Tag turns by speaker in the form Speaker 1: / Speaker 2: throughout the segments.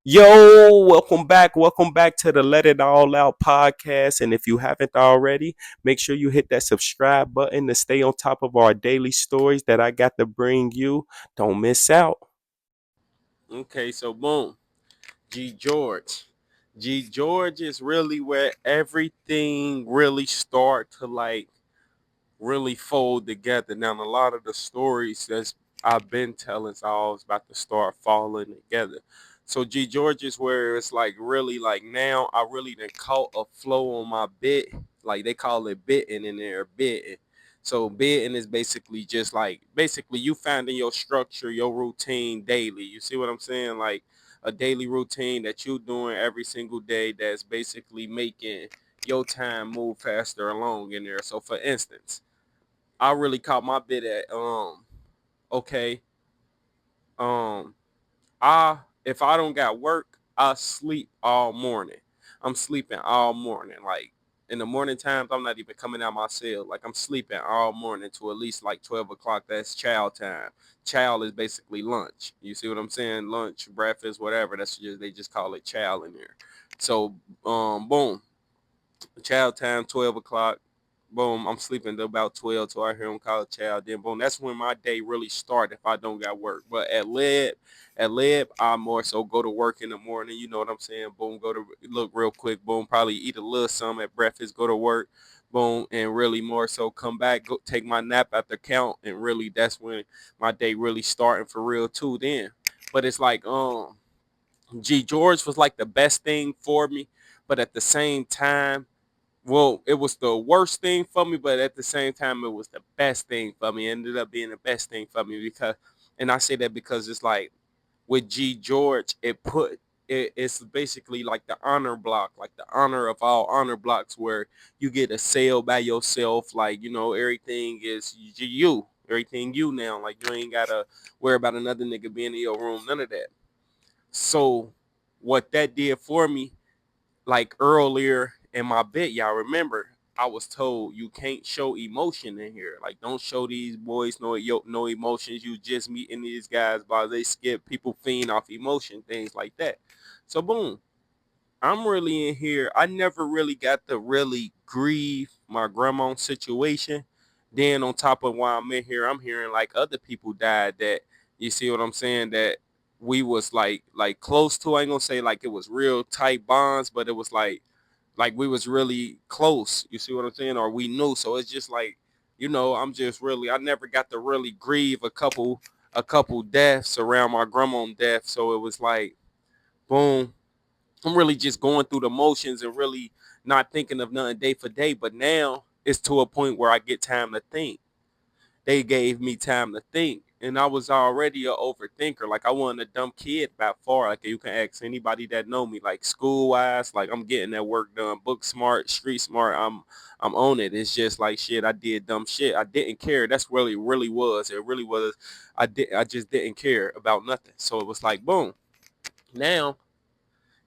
Speaker 1: Yo, welcome back to the Let It All Out podcast. And if you haven't already, make sure you hit that subscribe button to stay on top of our daily stories that I got to bring you. Don't miss out. Okay, so boom, G George. G George is really where everything really start to really fold together. Now, a lot of the stories that I've been telling is all about to start falling together. So G George is where it's like really like now I really done caught a flow on my bit. Like they call it bitting in there, bitting. So bitting is basically just like basically you finding your structure, your routine daily. You see what I'm saying? Like a daily routine that you doing every single day that's basically making your time move faster along in there. So for instance, I really caught my bit at okay, um I if I don't got work, I sleep all morning. I'm sleeping all morning. Like in the morning times, I'm not even coming out my cell. Like I'm sleeping all morning to at least like 12 o'clock. That's child time. Child is basically lunch. You see what I'm saying? Lunch, breakfast, whatever. That's just they just call it child in there. So boom, child time, 12 o'clock. Boom, I'm sleeping till about 12 till I hear him call a child. Then boom, that's when my day really start if I don't got work. But at lib, I more so go to work in the morning. You know what I'm saying? Boom, go to look real quick. Boom, probably eat a little something at breakfast. Go to work. Boom, and really more so come back, go take my nap at the count, and really that's when my day really starting for real too. Then, but it's like G George was like the best thing for me, but at the same time well, it was the worst thing for me, but at the same time, it was the best thing for me. It ended up being the best thing for me because, and I say that because it's like with G George, it's basically like the honor block, like the honor of all honor blocks, where you get a sale by yourself. Like everything is you, everything you now. Like you ain't gotta worry about another nigga being in your room, none of that. So, what that did for me like earlier in my bit, y'all remember I was told you can't show emotion in here. Like, don't show these boys no emotions. You just meeting these guys by they skip people feed off emotion, things like that. So boom, I'm really in here. I never really got to really grieve my grandma's situation. Then on top of why I'm in here, I'm hearing like other people died that you see what I'm saying that we was like close to. I ain't gonna say like it was real tight bonds, but it was like we was really close. You see what I'm saying? Or we knew. So it's just like I'm just really I never got to really grieve a couple deaths around my grandma's death. So it was like boom. I'm really just going through the motions and really not thinking of nothing day for day. But now it's to a point where I get time to think. They gave me time to think. And I was already an overthinker. Like I wasn't a dumb kid by far. Like you can ask anybody that know me. Like school wise, like I'm getting that work done. Book smart, street smart. I'm on it. It's just like shit. I did dumb shit. I didn't care. That's really was. It really was. I just didn't care about nothing. So it was like boom. Now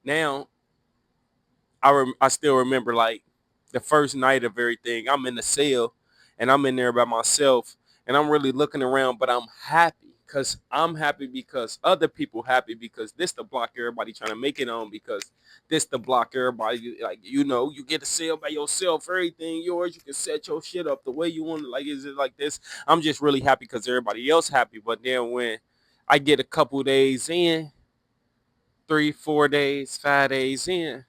Speaker 1: now I still remember like the first night of everything. I'm in the cell and I'm in there by myself and I'm really looking around, but I'm happy because I'm happy because other people happy because this the block everybody trying to make it on because this the block everybody like you get a cell by yourself, everything yours. You can set your shit up the way you want it. Like is it like this? I'm just really happy because everybody else happy. But then when I get a couple days in, 3, 4 days, 5 days in.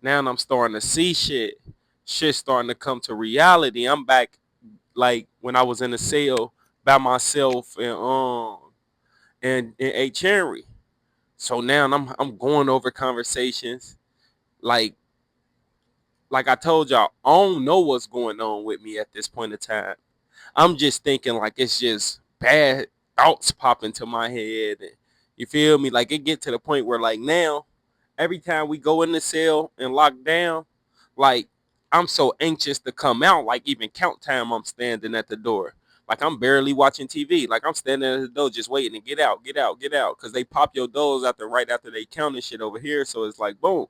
Speaker 1: Now I'm starting to see shit. Shit starting to come to reality. I'm back like when I was in the cell by myself and H Henry. So now I'm going over conversations like like I told y'all, I don't know what's going on with me at this point in time. I'm just thinking like it's just bad thoughts pop into my head. And you feel me? Like it get to the point where like now, every time we go in the cell and lock down, like I'm so anxious to come out. Like even count time, I'm standing at the door. Like I'm barely watching TV. Like I'm standing at the door just waiting to get out, get out, get out. Cause they pop your doors after right after they counting shit over here. So it's like boom,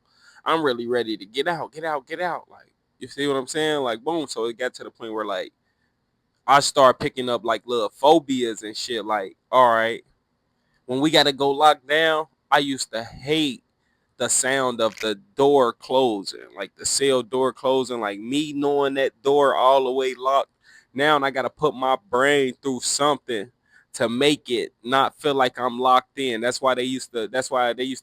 Speaker 1: I'm really ready to get out, get out, get out. Like you see what I'm saying? Like boom. So it got to the point where like I start picking up like little phobias and shit. Like, all right, when we gotta go lock down, I used to hate. the sound of the door closing, like the cell door closing, like me knowing that door all the way locked. Now I got to put my brain through something to make it not feel like I'm locked in. That's why they used to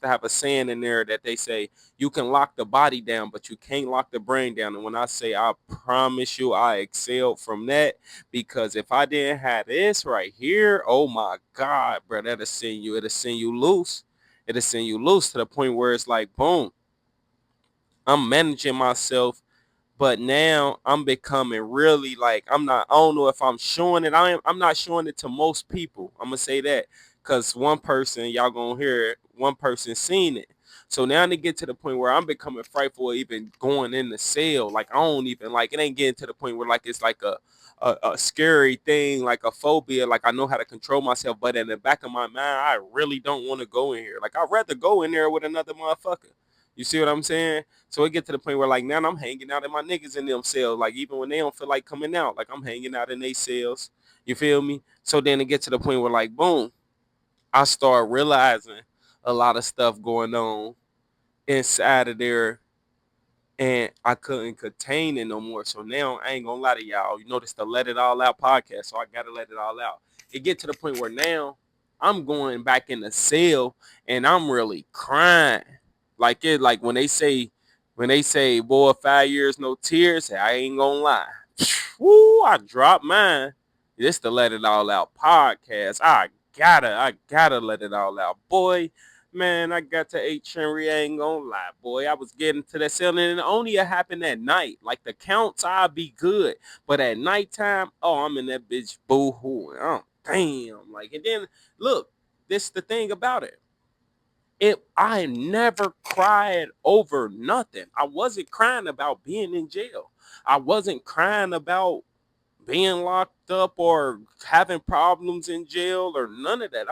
Speaker 1: have a saying in there that they say you can lock the body down, but you can't lock the brain down. And when I say, I promise you I excelled from that, because if I didn't have this right here, oh my God, bro, it'll send you loose. It'll send you loose to the point where it's like, boom, I'm managing myself, but now I'm becoming really like, I don't know if I'm showing it. I'm not showing it to most people. I'm gonna say that because one person, y'all gonna hear it, one person seen it. So now they get to the point where I'm becoming frightful of even going in the cell. Like I don't even like it, ain't getting to the point where like it's like a scary thing, like a phobia. Like I know how to control myself, but in the back of my mind, I really don't want to go in here. Like I'd rather go in there with another motherfucker. You see what I'm saying? So it get to the point where like now I'm hanging out in my niggas in them cells. Like even when they don't feel like coming out, like I'm hanging out in they cells. You feel me? So then it get to the point where like boom, I start realizing a lot of stuff going on inside of there, and I couldn't contain it no more. So now I ain't gonna lie to y'all. You notice the Let It All Out podcast, so I gotta let it all out. It get to the point where now I'm going back in the cell and I'm really crying. Like when they say, boy, 5 years, no tears, I ain't gonna lie. Woo, I dropped mine. This the Let It All Out podcast. I gotta let it all out. Boy, man, I got to H. Henry, I ain't gonna lie, boy. I was getting to that cell, and it only happened at night. Like the counts, I'll be good. But at nighttime, oh, I'm in that bitch boo-hooing. Oh, damn. Like, and then look, this the thing about it. I never cried over nothing. I wasn't crying about being in jail. I wasn't crying about being locked up or having problems in jail or none of that.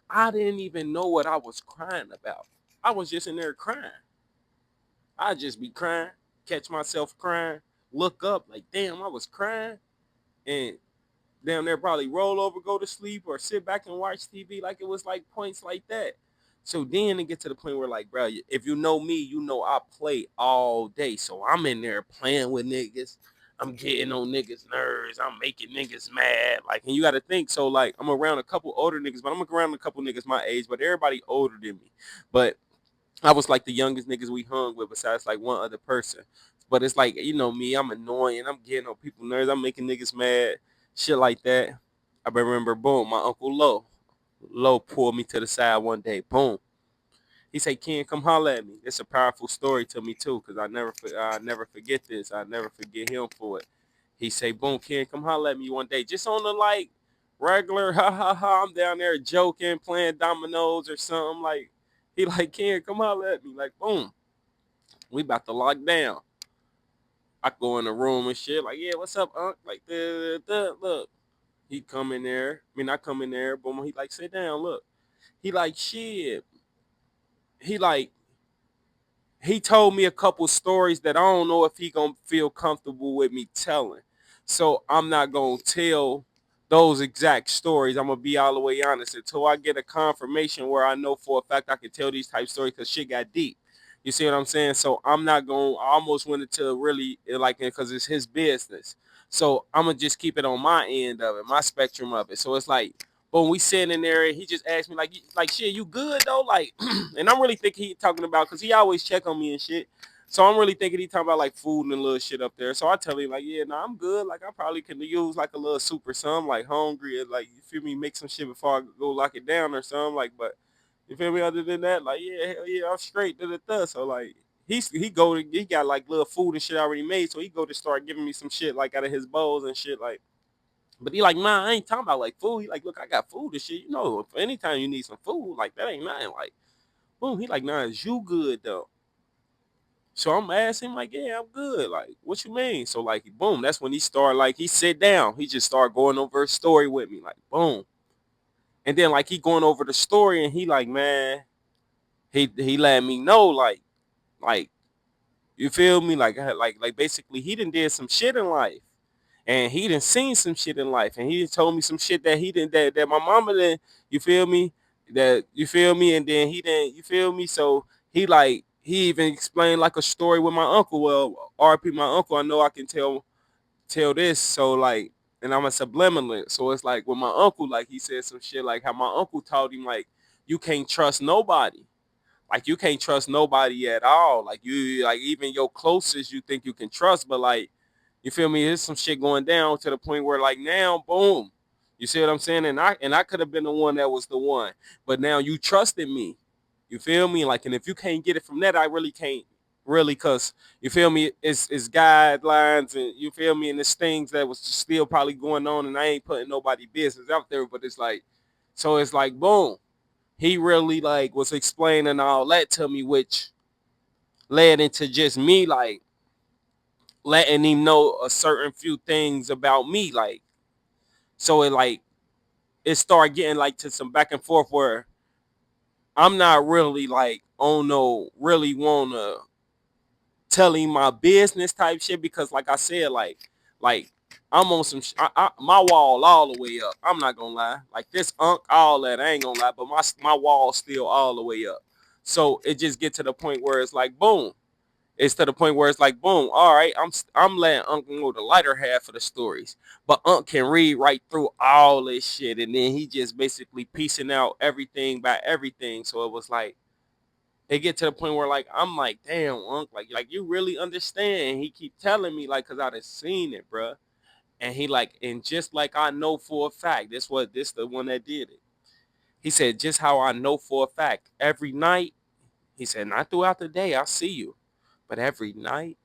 Speaker 1: I didn't even know what I was crying about. I was just in there crying. I'd just be crying, catch myself crying, look up like, damn, I was crying, and down there probably roll over, go to sleep, or sit back and watch TV. Like it was like points like that. So then it get to the point where like, bro, if you know me, you know I play all day. So I'm in there playing with niggas. I'm getting on niggas' nerves. I'm making niggas mad. Like, and you got to think. So like, I'm around a couple older niggas, but I'm around a couple niggas my age, but everybody older than me. But I was like the youngest niggas we hung with, besides like one other person. But it's like, you know me, I'm annoying. I'm getting on people's nerves. I'm making niggas mad, shit like that. I remember, boom, my uncle Low pulled me to the side one day. Boom. He said, "Ken, come holler at me." It's a powerful story to me too, cause I never forget this. I never forget him for it. He say, "Boom, Ken, come holler at me one day." Just on the like regular, ha ha ha. I'm down there joking, playing dominoes or something. Like he like, "Ken, come holler at me." Like, boom, we about to lock down. I go in the room and shit. Like, yeah, what's up, Unc? Like, look. He come in there. I mean, I come in there. Boom. He like, sit down. Look. He like, shit. He like, he told me a couple stories that I don't know if he gonna feel comfortable with me telling. So I'm not gonna tell those exact stories. I'm gonna be all the way honest until I get a confirmation where I know for a fact I can tell these type stories, because shit got deep. You see what I'm saying? So I'm not gonna. I almost went into really like it because it's his business. So I'm gonna just keep it on my end of it, my spectrum of it. So it's like, but we sitting in there, and he just asked me like, shit, you good though? Like, and I'm really thinking he talking about, because he always check on me and shit. So I'm really thinking he talking about like food and little shit up there. So I tell him like, yeah, no, I'm good. Like I probably can use like a little soup or something, like hungry, or like, you feel me, make some shit before I go lock it down or something. Like, but you feel me? Other than that, like, yeah, hell yeah, I'm straight to the thus. So like, he got like little food and shit already made. So he go to start giving me some shit like out of his bowls and shit like. But he like, man, I ain't talking about like food. He like, look, I got food and shit. You know, if anytime you need some food, like that ain't nothing. Like, boom. He like, nah, is you good though? So I'm asking him like, yeah, I'm good. Like, what you mean? So like, boom. That's when he started like, he sit down. He just started going over a story with me. Like, boom. And then like he going over the story and he like, man, he let me know like you feel me, like basically he done did some shit in life, and he done seen some shit in life, and he told me some shit that he didn't that my mama didn't, you feel me, and then he didn't, you feel me. So
Speaker 2: he even explained like a story with my uncle. Well, RP my uncle, I know I can tell this, so like, and I'm a subliminal. So it's like with my uncle, like he said some shit like how my uncle taught him like you can't trust nobody. Like you can't trust nobody at all. Like you like even your closest you think you can trust, but like you feel me? There's some shit going down to the point where like now, boom. You see what I'm saying? And I could have been the one that was the one, but now you trusted me. You feel me? Like, and if you can't get it from that, I really can't really, cause you feel me? It's guidelines and you feel me, and it's things that was still probably going on, and I ain't putting nobody business out there, but it's like, so it's like, boom. He really like was explaining all that to me, which led into just me like letting him know a certain few things about me, like so it started getting like to some back and forth where I'm not really like on no really wanna tell him my business type shit because like I said like I'm on some my wall all the way up. I'm not gonna lie, like this all that I ain't gonna lie, but my wall still all the way up. So it just get to the point where it's like boom. It's to the point where it's like, boom, all right, I'm letting Unc know the lighter half of the stories. But Unc can read right through all this shit. And then he just basically piecing out everything by everything. So it was like, it get to the point where like, I'm like, damn, Unc, like you really understand. And he keep telling me like, cause I done seen it, bruh. And he like, and just like I know for a fact, this the one that did it. He said, just how I know for a fact, every night, he said, not throughout the day, I'll see you. But every night,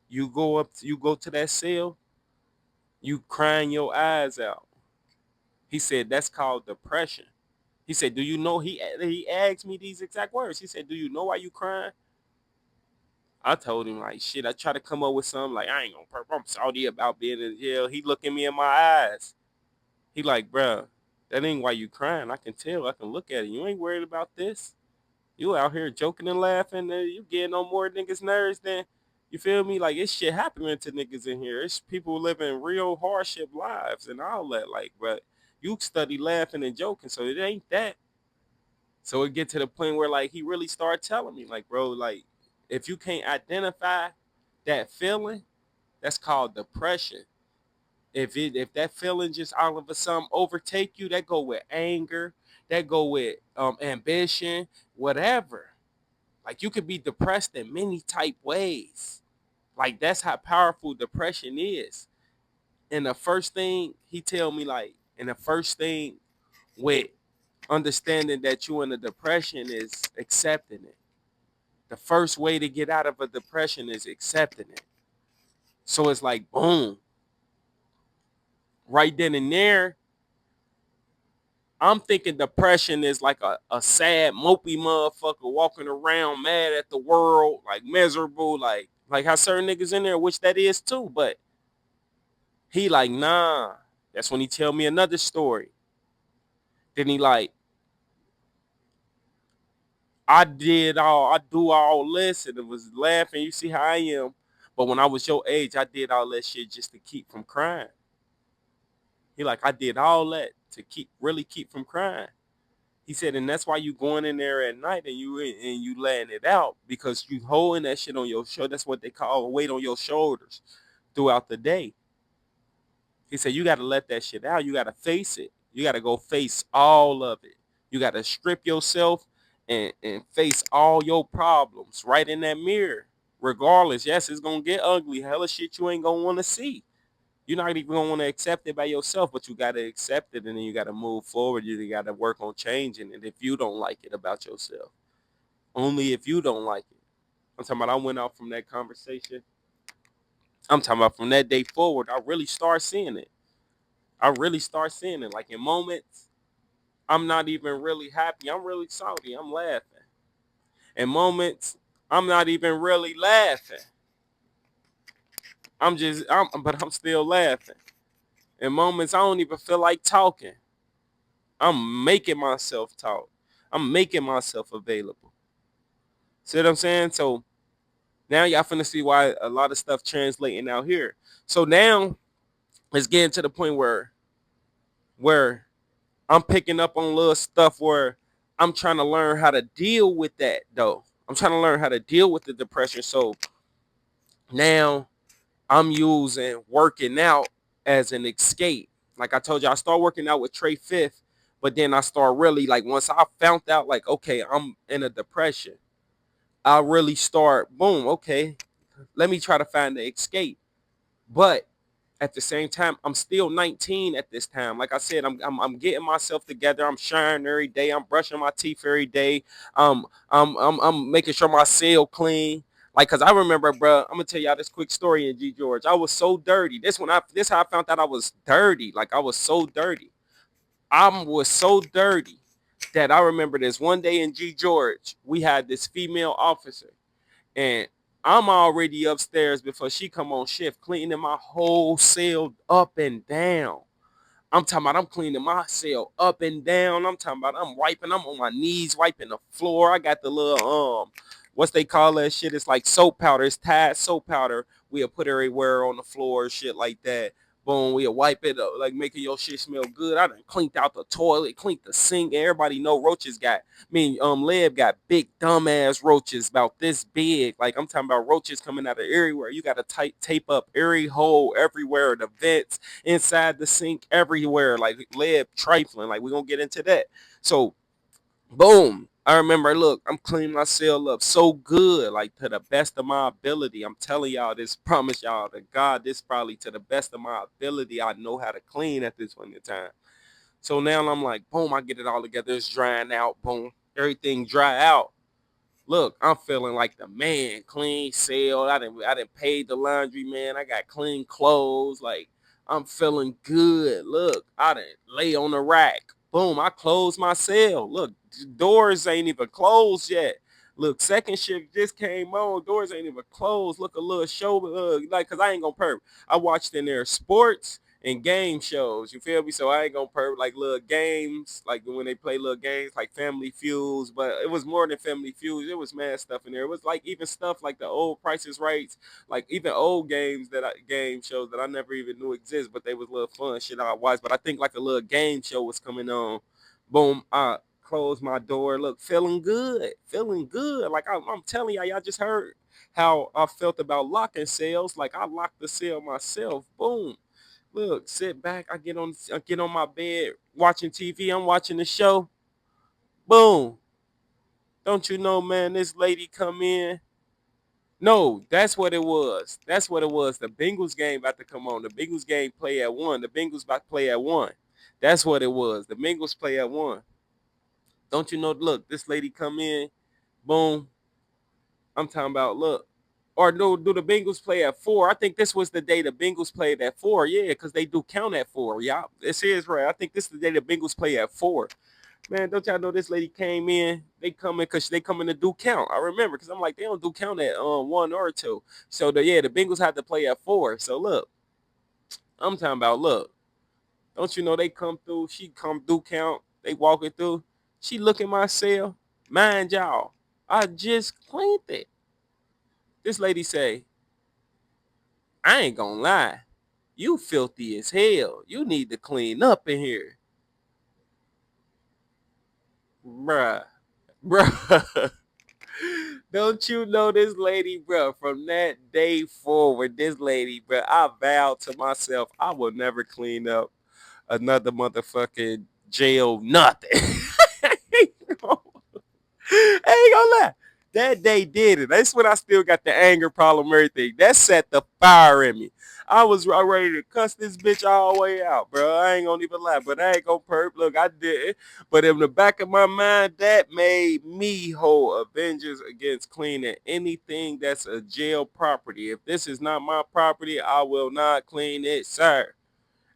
Speaker 2: you go to that cell, you crying your eyes out. He said that's called depression. He said, "Do you know?" He asked me these exact words. He said, "Do you know why you crying?" I told him like, "Shit." I try to come up with something like, "I ain't gonna perp. I'm salty about being in jail." He looking me in my eyes. He like, "Bruh, that ain't why you crying. I can tell. I can look at it. You ain't worried about this. You out here joking and laughing. You getting on more niggas' nerves than you feel me. Like it's shit happening to niggas in here. It's people living real hardship lives and all that. Like, but you study laughing and joking, so it ain't that. So it get to the point where like he really started telling me, like, bro, like if you can't identify that feeling, that's called depression. If that feeling just all of a sudden overtake you, that go with anger, that go with ambition, whatever. Like you could be depressed in many type ways. Like that's how powerful depression is. And the first thing he tell me like, and the first thing with understanding that you in a depression is accepting it. The first way to get out of a depression is accepting it. So it's like boom, right then and there. I'm thinking depression is like a sad, mopey motherfucker walking around mad at the world, like miserable, like how certain niggas in there, which that is too. But he like, nah. That's when he tell me another story. Then he like, I do all this, and it was laughing. You see how I am. But when I was your age, I did all that shit just to keep from crying. He like, I did all that to really keep from crying. He said, and that's why you going in there at night and you letting it out because you holding that shit on your shoulder. That's what they call a weight on your shoulders throughout the day. He said, you got to let that shit out. You got to face it. You got to go face all of it. You got to strip yourself and face all your problems right in that mirror. Regardless, yes, it's going to get ugly. Hella shit you ain't going to want to see. You're not even going to want to accept it by yourself, but you got to accept it and then you got to move forward. You got to work on changing it if you don't like it about yourself. Only if you don't like it. I'm talking about I went out from that conversation. I'm talking about from that day forward, I really start seeing it. I really start seeing it. Like in moments, I'm not even really happy. I'm really salty. I'm laughing. In moments, I'm not even really laughing. But I'm still laughing. In moments, I don't even feel like talking. I'm making myself talk. I'm making myself available. See what I'm saying? So now y'all finna see why a lot of stuff translating out here. So now it's getting to the point where I'm picking up on little stuff where I'm trying to learn how to deal with that though. I'm trying to learn how to deal with the depression. So now I'm using working out as an escape. Like I told you, I started working out with Trey Fifth, but then I start really like once I found out like okay, I'm in a depression. I really start boom, okay, let me try to find the escape. But at the same time, I'm still 19 at this time. Like I said, I'm getting myself together. I'm shining every day. I'm brushing my teeth every day. I'm making sure my cell clean. Like, cause I remember, bro, I'm gonna tell y'all this quick story in G George. I was so dirty. This how I found out I was dirty. Like I was so dirty. I was so dirty that I remember this one day in G George, we had this female officer and I'm already upstairs before she come on shift, cleaning my whole cell up and down. I'm talking about I'm cleaning my cell up and down. I'm talking about I'm wiping. I'm on my knees wiping the floor. I got the little what's they call that shit? It's like soap powder. It's Tide soap powder. We'll put everywhere on the floor, shit like that. Boom, we'll wipe it up, like making your shit smell good. I done cleaned out the toilet, cleaned the sink. Everybody know roaches got, Leb got big dumbass roaches about this big. Like I'm talking about roaches coming out of everywhere. You gotta tape up every hole everywhere, the vents, inside the sink, everywhere. Like Leb trifling. Like we gonna get into that. So boom. I remember, look, I'm cleaning my cell up so good, like to the best of my ability. I'm telling y'all this, promise y'all to God, this probably to the best of my ability. I know how to clean at this point in time. So now I'm like, boom, I get it all together. It's drying out, boom. Everything dry out. Look, I'm feeling like the man, clean cell. I didn't pay the laundry, man. I got clean clothes. Like I'm feeling good. Look, I didn't lay on the rack. Boom, I closed my cell. Look, doors ain't even closed yet. Look, second shift just came on. Doors ain't even closed. Look, a little show, like, cause I ain't gonna perp. I watched in there sports and game shows. You feel me? So I ain't gonna perp like little games, like when they play little games like Family Feuds, but it was more than Family Feuds. It was mad stuff in there. It was like even stuff like the old Prices Rights, like even old game shows that I never even knew exist, but they was a little fun shit I watched. But I think like a little game show was coming on. Boom, I closed my door. Look, feeling good, feeling good. Like I'm telling y'all just heard how I felt about locking cells. Like I locked the cell myself. Boom. Look, sit back. I get on my bed watching TV. I'm watching the show. Boom. Don't you know, man, this lady come in. No, that's what it was. That's what it was. The Bengals game about to come on. The Bengals game play at 1. The Bengals about to play at 1. That's what it was. The Bengals play at 1. Don't you know, look, this lady come in. Boom. I'm talking about, look. Or no, do the Bengals play at 4? I think this was the day the Bengals played at 4. Yeah, because they do count at 4. Yeah, this is right. I think this is the day the Bengals play at 4. Man, don't y'all know this lady came in? They come in because they come in to do count. I remember because I'm like, they don't do count at 1 or 2. So the Bengals had to play at 4. So look, I'm talking about, look, don't you know they come through? She come through count. They walking through. She look in my cell. Mind y'all, I just cleaned it. This lady say, I ain't gonna lie. You filthy as hell. You need to clean up in here. Bruh. Bruh. Don't you know this lady, bro? From that day forward, this lady, bro, I vowed to myself I will never clean up another motherfucking jail nothing. I ain't gonna lie. That day did it. That's when I still got the anger problem, everything. That set the fire in me. I was ready to cuss this bitch all the way out, bro. I ain't gonna even lie, but I ain't gonna perp. Look, I did it. But in the back of my mind, that made me hold Avengers against cleaning anything that's a jail property. If this is not my property, I will not clean it, sir.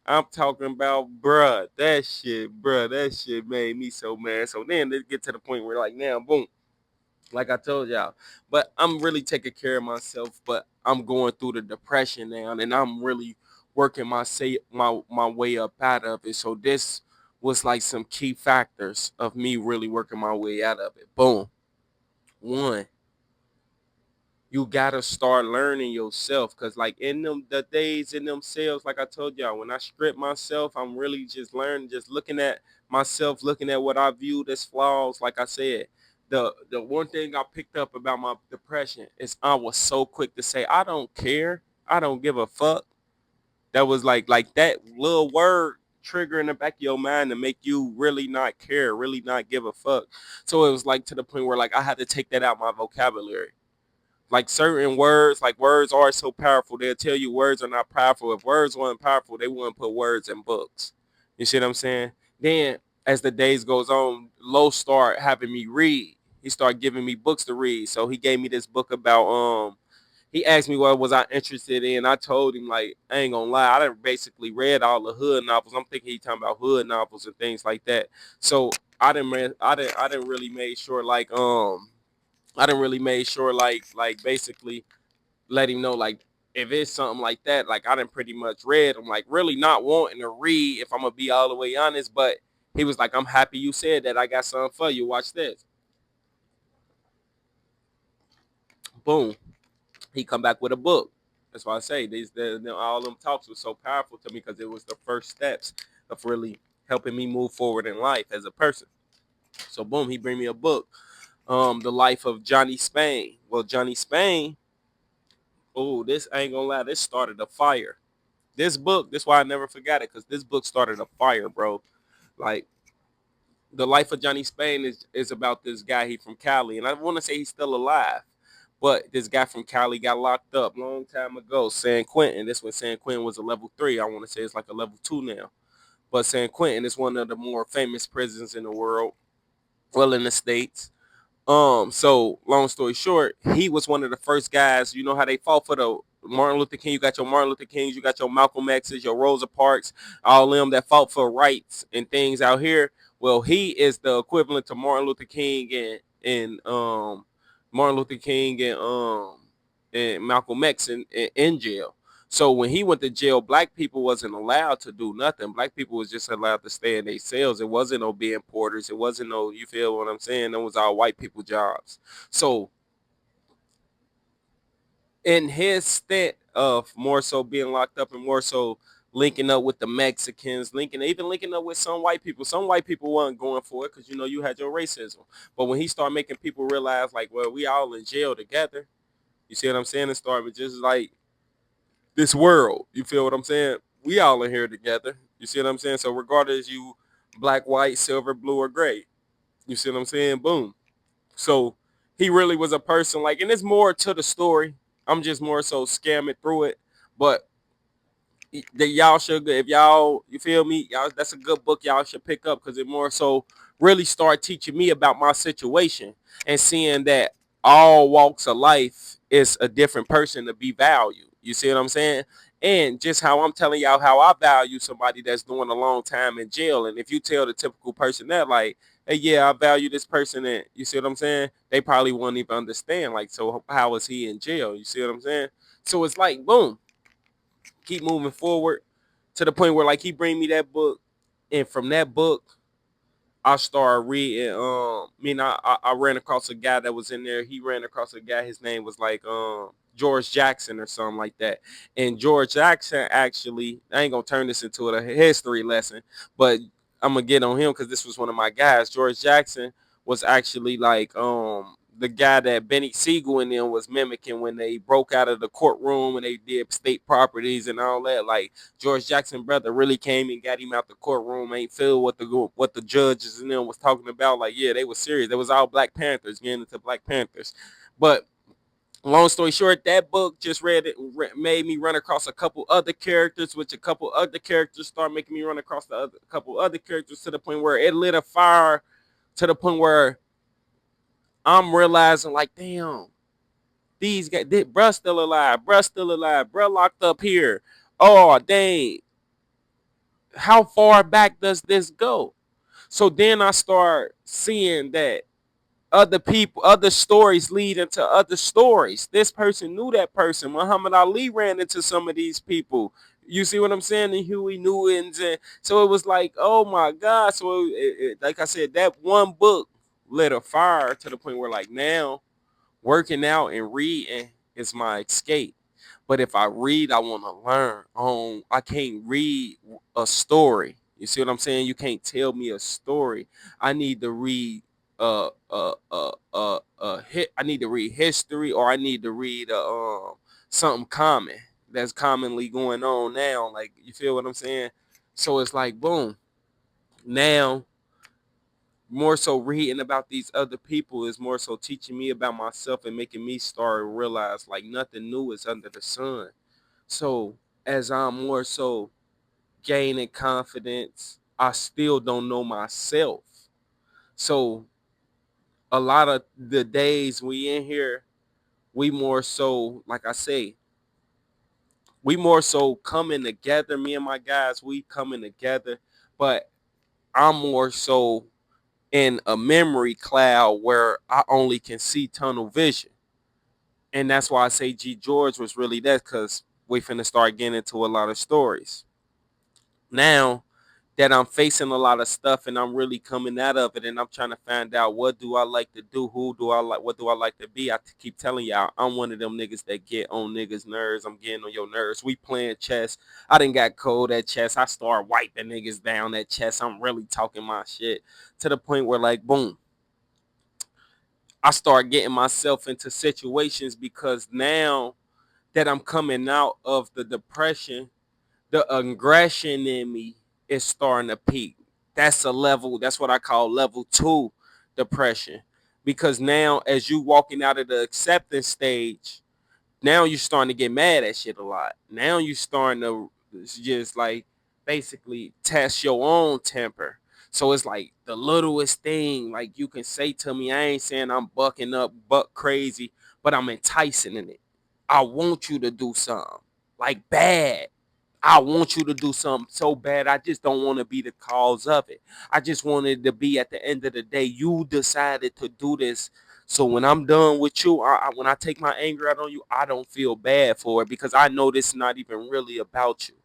Speaker 2: I'm talking about, bruh, that shit made me so mad. So then let's get to the point where, like, now, boom, like I told y'all. But I'm really taking care of myself. But I'm going through the depression now, and I'm really working my way up out of it. So this was like some key factors of me really working my way out of it. Boom. One, you gotta start learning yourself, cause like in them the days in themselves, like I told y'all, when I strip myself, I'm really just learning, just looking at myself, looking at what I viewed as flaws. Like I said, the one thing I picked up about my depression is I was so quick to say I don't care, I don't give a fuck. That was like that little word trigger in the back of your mind to make you really not care, really not give a fuck. So it was like to the point where like I had to take that out my vocabulary. Like certain words, like words are so powerful. They'll tell you words are not powerful. If words weren't powerful, they wouldn't put words in books. You see what I'm saying? Then as the days goes on, Low start having me read. He started giving me books to read. So he gave me this book about he asked me what was I interested in. I told him like I ain't gonna lie, I done basically read all the hood novels. I'm thinking he talking about hood novels and things like that. So I didn't really make sure I didn't really make sure like basically let him know like if it's something like that, like I didn't pretty much read. I'm like really not wanting to read if I'm gonna be all the way honest, but he was like, I'm happy you said that. I got something for you. Watch this. Boom. He come back with a book. That's why I say all them talks was so powerful to me because it was the first steps of really helping me move forward in life as a person. So boom, he bring me a book, The Life of Johnny Spain. Well, Johnny Spain, oh, this I ain't gonna lie, this started a fire. This book, that's why I never forgot it, because this book started a fire, bro. Like the life of Johnny Spain is about this guy. He from Cali, and I want to say he's still alive. But this guy from Cali got locked up long time ago. San Quentin. This when San Quentin was a level 3. I want to say it's like a level 2 now. But San Quentin is one of the more famous prisons in the world. Well, in the states. So long story short, he was one of the first guys. You know how they fought for the Martin Luther King. You got your Martin Luther Kings, you got your Malcolm X's, your Rosa Parks, all them that fought for rights and things out here. Well, he is the equivalent to Martin Luther King and Martin Luther King and Malcolm X in jail. So when he went to jail, black people wasn't allowed to do nothing. Black people was just allowed to stay in their cells. It wasn't no being porters. It wasn't no, you feel what I'm saying? That was all white people jobs. So in his stint of more so being locked up and more so linking up with the Mexicans, linking up with some white people. Some white people weren't going for it because you know you had your racism. But when he started making people realize like, well, we all in jail together. You see what I'm saying? It started just like this world. You feel what I'm saying? We all in here together. You see what I'm saying? So regardless you black, white, silver, blue, or gray, you see what I'm saying? Boom. So he really was a person like, and it's more to the story. I'm just more so scamming through it, but that y'all should, if y'all, you feel me, y'all, that's a good book y'all should pick up because it more so really start teaching me about my situation and seeing that all walks of life is a different person to be valued. You see what I'm saying? And just how I'm telling y'all how I value somebody that's doing a long time in jail. And if you tell the typical person that, like, hey, yeah, I value this person, and you see what I'm saying, they probably won't even understand. Like, so how is he in jail? You see what I'm saying? So it's like, boom, keep moving forward to the point where like he bring me that book, and from that book I started reading. I ran across a guy that was in there. He ran across a guy. His name was like George Jackson or something like that. And George Jackson actually, I ain't gonna turn this into a history lesson, but I'm gonna get on him because this was one of my guys. George Jackson was actually like the guy that Benny Siegel and them was mimicking when they broke out of the courtroom and they did state properties and all that. Like George Jackson brother really came and got him out the courtroom. Ain't feel what the judges and them was talking about. Like yeah, they was serious. They was all Black Panthers getting into Black Panthers. But long story short, that book just made me run across a couple other characters, which a couple other characters start making me run across a couple other characters to the point where it lit a fire to the point where I'm realizing like, damn, these guys, bruh still alive, bruh locked up here. Oh, dang, how far back does this go? So then I start seeing that other people, other stories lead into other stories. This person knew that person. Muhammad Ali ran into some of these people. You see what I'm saying? And Huey Newtons, and so it was like, oh my God. So like I said, that one book lit a fire to the point where like now working out and reading is my escape. But if I read, I want to learn. I can't read a story. You see what I'm saying? You can't tell me a story. I need to read hit. I need to read history, or I need to read something common that's commonly going on now. Like, you feel what I'm saying? So it's like, boom. Now, more so reading about these other people is more so teaching me about myself and making me start to realize like nothing new is under the sun. So as I'm more so gaining confidence, I still don't know myself. So a lot of the days we in here, we more so, like I say, we more so coming together. Me and my guys, we coming together, but I'm more so in a memory cloud where I only can see tunnel vision. And that's why I say G George was really that, because we finna start getting into a lot of stories. Now that I'm facing a lot of stuff and I'm really coming out of it and I'm trying to find out what do I like to do, who do I like, what do I like to be. I keep telling y'all, I'm one of them niggas that get on niggas' nerves. I'm getting on your nerves. We playing chess. I done got cold at chess. I start wiping niggas down at chess. I'm really talking my shit to the point where, like, boom, I start getting myself into situations because now that I'm coming out of the depression, the aggression in me is starting to peak. That's a level, that's what I call level 2 depression. Because now as you walking out of the acceptance stage, now you're starting to get mad at shit a lot. Now you're starting to just like basically test your own temper. So it's like the littlest thing, like you can say to me, I ain't saying I'm bucking up, buck crazy, but I'm enticing in it. I want you to do something like bad. I want you to do something so bad. I just don't want to be the cause of it. I just wanted to be at the end of the day. You decided to do this. So when I'm done with you, when I take my anger out on you, I don't feel bad for it because I know this is not even really about you.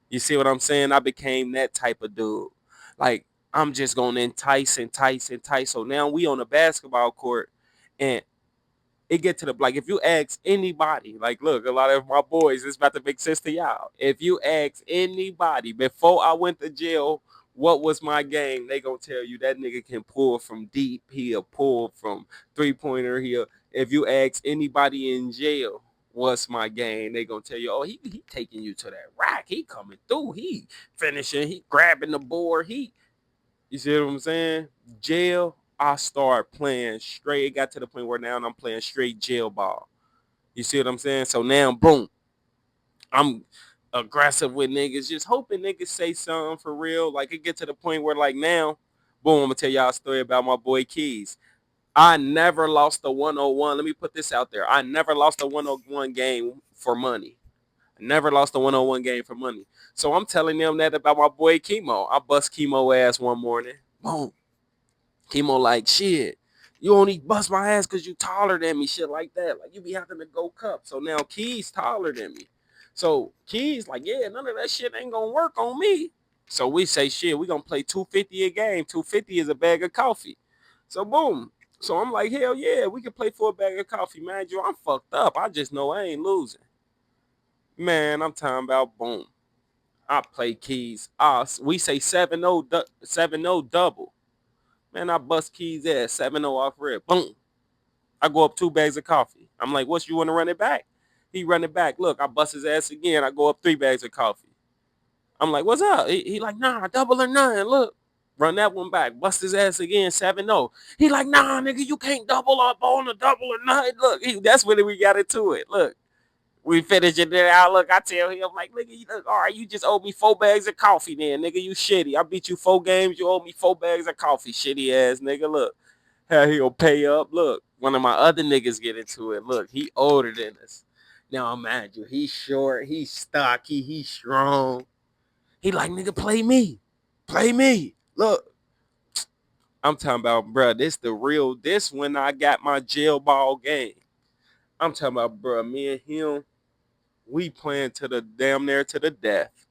Speaker 2: You see what I'm saying? I became that type of dude. Like, I'm just going to entice, entice, entice. So now we on a basketball court, and it get to the, like, if you ask anybody, like, look, a lot of my boys, it's about to make sense to y'all. If you ask anybody before I went to jail what was my game, they gonna tell you that nigga can pull from deep, he'll pull from 3-pointer here. If you ask anybody in jail what's my game, they gonna tell you, oh, he taking you to that rack, he coming through, he finishing, he grabbing the board, he, you see what I'm saying? Jail, I start playing straight. It got to the point where now I'm playing straight jail ball. You see what I'm saying? So now, boom, I'm aggressive with niggas, just hoping niggas say something for real. Like, it get to the point where, like, now, boom, I'm gonna tell y'all a story about my boy Keys. I never lost a 101. Let me put this out there. I never lost a 101 game for money. I never lost a 101 game for money. So I'm telling them that about my boy Chemo. I bust Chemo ass one morning. Boom. Chemo like, shit, you only bust my ass because you taller than me, shit like that. Like, you be having to go cup. So now Keys taller than me. So Keys like, yeah, none of that shit ain't gonna work on me. So we say, shit, we gonna play 250 a game. 250 is a bag of coffee. So boom. So I'm like, hell yeah, we can play for a bag of coffee, man. Yo, I'm fucked up. I just know I ain't losing. Man, I'm talking about boom. I play Keys. We say 7-0 double. Man, I bust Keys ass 7-0 off rip. Boom. I go up 2 bags of coffee. I'm like, what, you want to run it back? He run it back. Look, I bust his ass again. I go up 3 bags of coffee. I'm like, what's up? He like, nah, double or none. Look, run that one back. Bust his ass again, 7-0. He like, nah, nigga, you can't double up on the double or none. Look, that's when we got into it. Look, we finish it there. I look, I tell him, like, nigga, you look, all right, you just owe me 4 bags of coffee then, nigga. You shitty. I beat you 4 games. You owe me 4 bags of coffee, shitty ass nigga. Look, how he'll pay up. Look, one of my other niggas get into it. Look, he older than us. Now imagine, he's short, he's stocky, he's strong. He like, nigga, play me. Play me. Look, I'm talking about, bruh, this the real, this when I got my jail ball game. I'm talking about, bruh, me and him, we playing to the damn near to the death.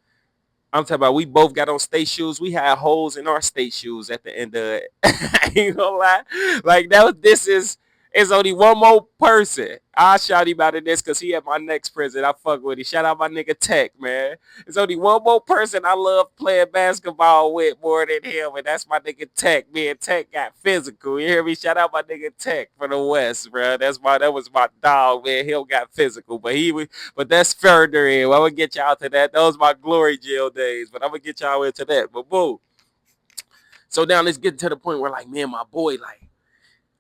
Speaker 2: I'm talking about, we both got on state shoes. We had holes in our state shoes at the end of it. I ain't gonna lie. Like, that was, this is, It's only one more person. I shout him out of this because he at my next prison. I fuck with him. Shout out my nigga Tech, man. It's only one more person I love playing basketball with more than him, and that's my nigga Tech. Me and Tech got physical. You hear me? Shout out my nigga Tech for the West, bro. That was my dog, man. He got physical, but that's further in. I'm gonna get y'all to that. Those my glory jail days, but I'm gonna get y'all into that. But boom. So now let's get to the point where like, man, my boy,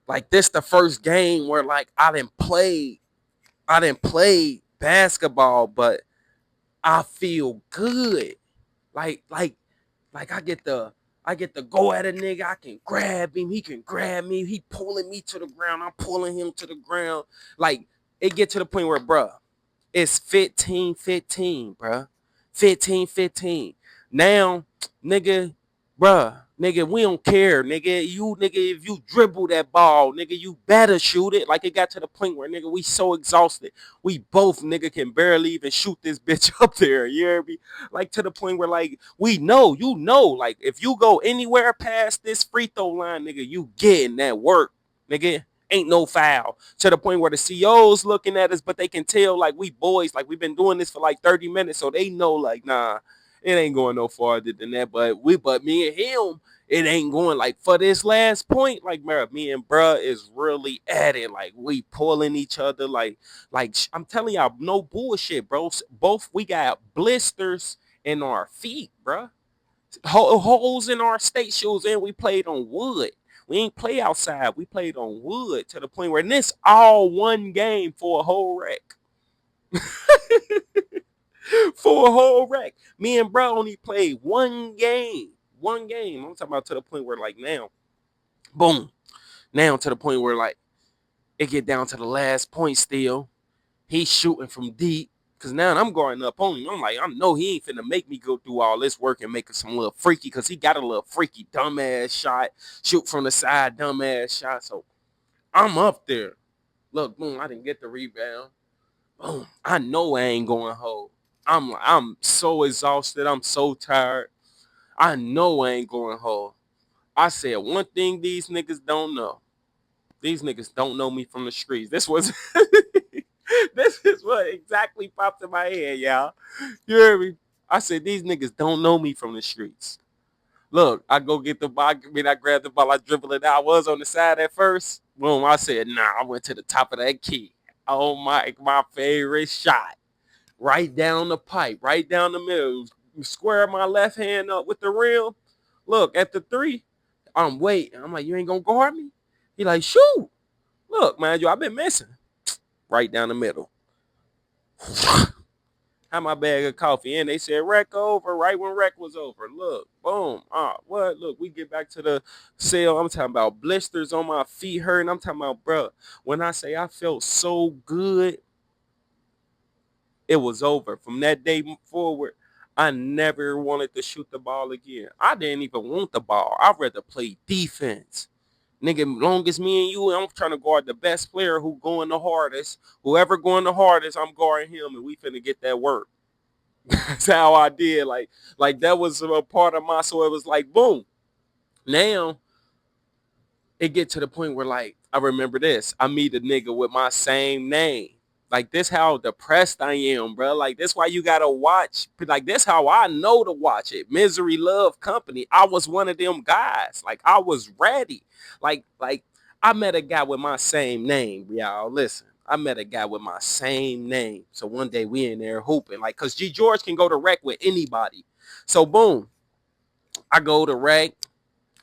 Speaker 2: like this the first game where like I didn't play basketball, but I feel good. Like like like I get to go at a nigga. I can grab him. He can grab me. He pulling me to the ground. I'm pulling him to the ground. Like it get to the point where, bruh, it's 15-15, bruh. 15-15. Now, nigga, nigga, we don't care, nigga. Nigga, if you dribble that ball, nigga, you better shoot it. Like it got to the point where, nigga, we so exhausted. We both, nigga, can barely even shoot this bitch up there. You hear me? Like to the point where, like, we know, like, if you go anywhere past this free throw line, nigga, you getting that work, nigga. Ain't no foul. To the point where the CO's looking at us, but they can tell like we boys, like we've been doing this for like 30 minutes, so they know like, nah, it ain't going no farther than that. But me and him, it ain't going like for this last point, like man, me and bruh is really at it. Like we pulling each other, I'm telling y'all, no bullshit, bro. Both we got blisters in our feet, bruh. Holes in our state shoes, and we played on wood. We ain't play outside. We played on wood to the point where this all one game for a whole wreck. For a whole wreck. Me and bro only played one game. One game. I'm talking about to the point where like now, boom. Now to the point where like it get down to the last point still. He's shooting from deep. Cause now I'm going up on him. I'm like, I know he ain't finna make me go through all this work and make it some little freaky, cause he got a little freaky dumbass shot, shoot from the side, dumbass shot. So I'm up there. Look, boom, I didn't get the rebound. Boom, I know I ain't going home. I'm so exhausted. I'm so tired. I know I ain't going home. I said one thing these niggas don't know. These niggas don't know me from the streets. This was this is what exactly popped in my head, y'all. You hear me? I said these niggas don't know me from the streets. Look, I go get the ball. I mean, I grabbed the ball. I dribbled it out. I was on the side at first. Boom. I said, nah. I went to the top of that key. Oh my favorite shot. Right down the pipe. Right down the middle. Square my left hand up with the rim. Look at the three. I'm waiting. I'm like, you ain't gonna guard me? He like, shoot. Look, man, I've been missing. Right down the middle. Had my bag of coffee and they said rec over right when rec was over. Look, boom. What? Look, we get back to the cell. I'm talking about blisters on my feet hurting. I'm talking about, bro, when I say I felt so good, it was over. From that day forward, I never wanted to shoot the ball again. I didn't even want the ball. I'd rather play defense. Nigga, long as me and you, I'm trying to guard the best player who going the hardest. Whoever going the hardest, I'm guarding him, and we finna get that work. That's how I did. Like that was a part of my. So it was like, boom. Now it get to the point where like I remember this. I meet a nigga with my same name. Like this how depressed I am, bro. Like this why you gotta watch. Like this how I know to watch it. Misery Love Company. I was one of them guys. Like I was ready. Like I met a guy with my same name, y'all. Listen. I met a guy with my same name. So one day we in there hooping. Like, cause G George can go to rec with anybody. So boom. I go to rec.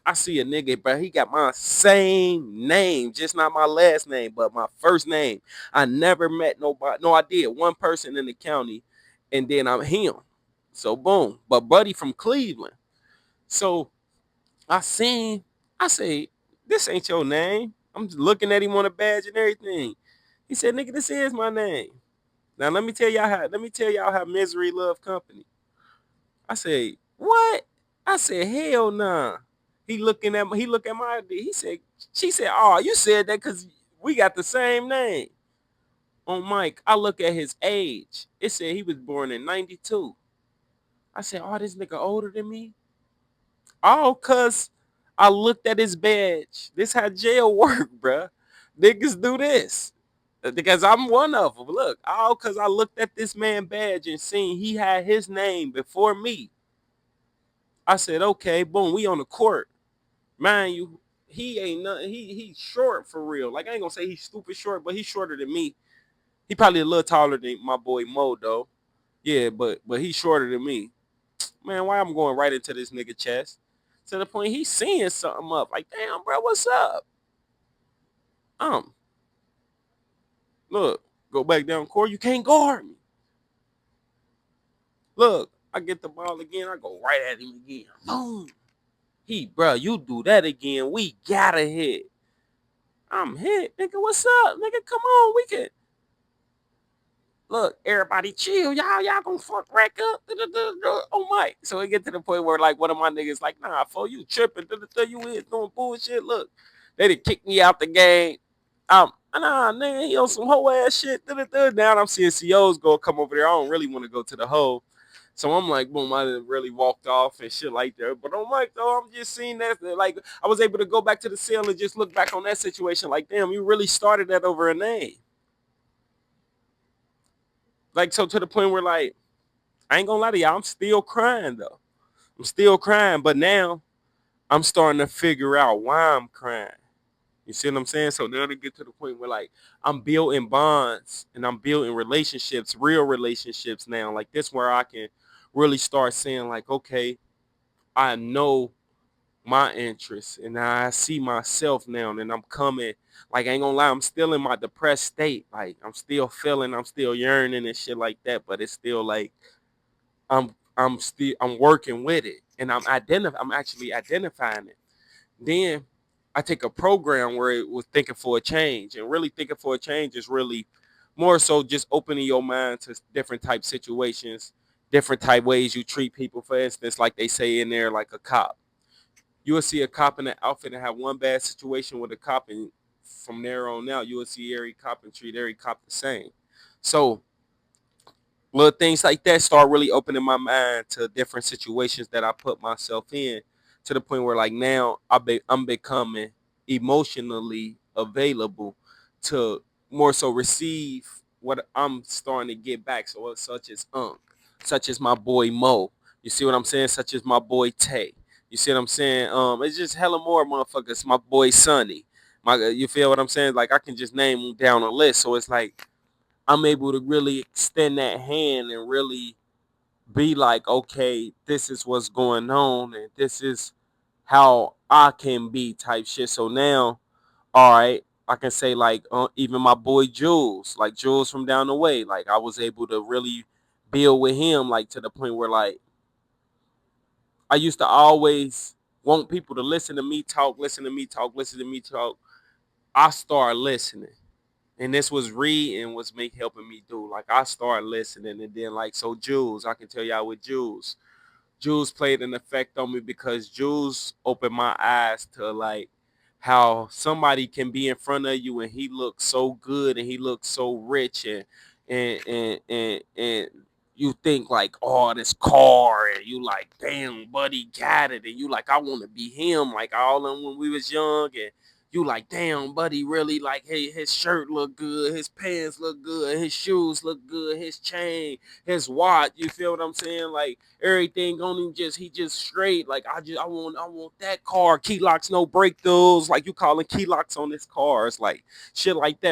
Speaker 2: I see a nigga, bro. He got my same name, just not my last name, but my first name. I never met nobody. No, I did. One person in the county, and then I'm him. So boom. But buddy from Cleveland. So I seen. I say, this ain't your name. I'm just looking at him on a badge and everything. He said, nigga, this is my name. Now let me tell y'all how misery love company. I said, what? I said, hell nah. He look at my ID. She said, oh, you said that because we got the same name. On Mike, I look at his age. It said he was born in 92. I said, oh, this nigga older than me? Oh, cause I looked at his badge. This how jail work, bruh. Niggas do this. Because I'm one of them. Look, all because I looked at this man badge and seen he had his name before me. I said, okay, boom, we on the court. Mind you, he ain't nothing. He's short for real. Like I ain't gonna say he's stupid short, but he's shorter than me. He probably a little taller than my boy Mo though. Yeah, but he's shorter than me. Man, why I'm going right into this nigga chest? To the point he's seeing something up. Like, damn, bro, what's up? Um, look, go back down court. You can't guard me. Look, I get the ball again. I go right at him again. Boom. Bro, you do that again. We gotta hit. I'm hit. Nigga, what's up? Nigga, come on. We can. Look, everybody chill. Y'all gonna fuck rack up. Oh my. So it get to the point where like one of my niggas like, nah, for you tripping. You is doing bullshit. Look, they done kicked me out the game. Nah, nigga, he on some whole ass shit. Now I'm seeing COs go come over there. I don't really want to go to the hole. So I'm like, boom, I done really walked off and shit like that. But I'm like, though, I'm just seeing that. Like, I was able to go back to the cell and just look back on that situation. Like, damn, you really started that over a name. Like, so to the point where, like, I ain't gonna lie to y'all, I'm still crying, though. I'm still crying. But now I'm starting to figure out why I'm crying. You see what I'm saying? So now to get to the point where like I'm building bonds and I'm building relationships, real relationships now. Like this where I can really start saying like, okay, I know my interests and I see myself now and I'm coming. Like I ain't gonna lie, I'm still in my depressed state. Like I'm still feeling, I'm still yearning and shit like that. But it's still like I'm working with it and I'm actually identifying it. Then I take a program where it was thinking for a change, and really thinking for a change is really more so just opening your mind to different type situations, different type ways you treat people. For instance, like they say in there, like a cop, you will see a cop in an outfit and have one bad situation with a cop, and from there on out, you will see every cop and treat every cop the same. So little things like that start really opening my mind to different situations that I put myself in to the point where like now I'm becoming emotionally available to more so receive what I'm starting to get back. So such as such as my boy Mo. You see what I'm saying? Such as my boy Tay. You see what I'm saying? It's just hella more motherfuckers. My boy Sonny. You feel what I'm saying? Like I can just name them down a list. So it's like I'm able to really extend that hand and really be like, okay, this is what's going on and this is how I can be type shit. So now, all right, I can say like even my boy Jules, like Jules from down the way, like I was able to really build with him like to the point where like I used to always want people to listen to me talk, listen to me talk, listen to me talk. I start listening. And this was reading was make helping me do. Like I started listening and then like so Jules, I can tell y'all with Jules played an effect on me because Jules opened my eyes to like how somebody can be in front of you and he looks so good and he looks so rich and you think like, oh, this car, and you like, damn, buddy got it, and you like, I want to be him, like all of them when we was young, and you like, damn, buddy, really like, hey, his shirt look good, his pants look good, his shoes look good, his chain, his watch. You feel what I'm saying? Like everything on him, just he just straight. Like I want that car. Key locks, no break those. Like you calling key locks on this car. It's like shit like that.